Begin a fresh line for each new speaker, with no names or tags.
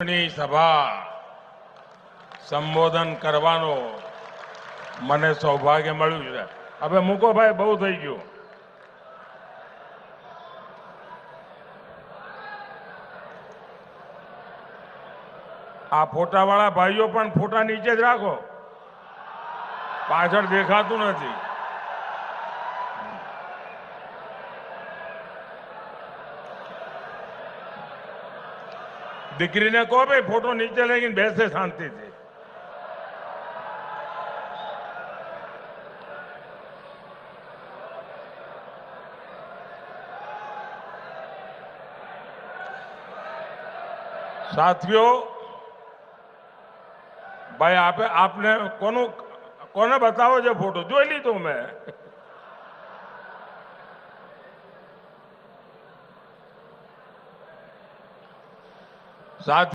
ની સભા સંબોધન કરવાનો મને સૌભાગ્ય મળ્યું છે. હવે મૂકો ભાઈ, બહુ થઈ ગયું. આ ફોટાવાળા ભાઈઓ પણ ફોટા નીચે જ રાખો, પાછળ દેખાતું નથી. દીકરીને કહો ભાઈ ફોટો નીચે લઈને બેસે શાંતિથી. સાથીઓ, ભાઈ આપને કોને બતાવો છે ફોટો? જોઈ લીધો મેં. સાથ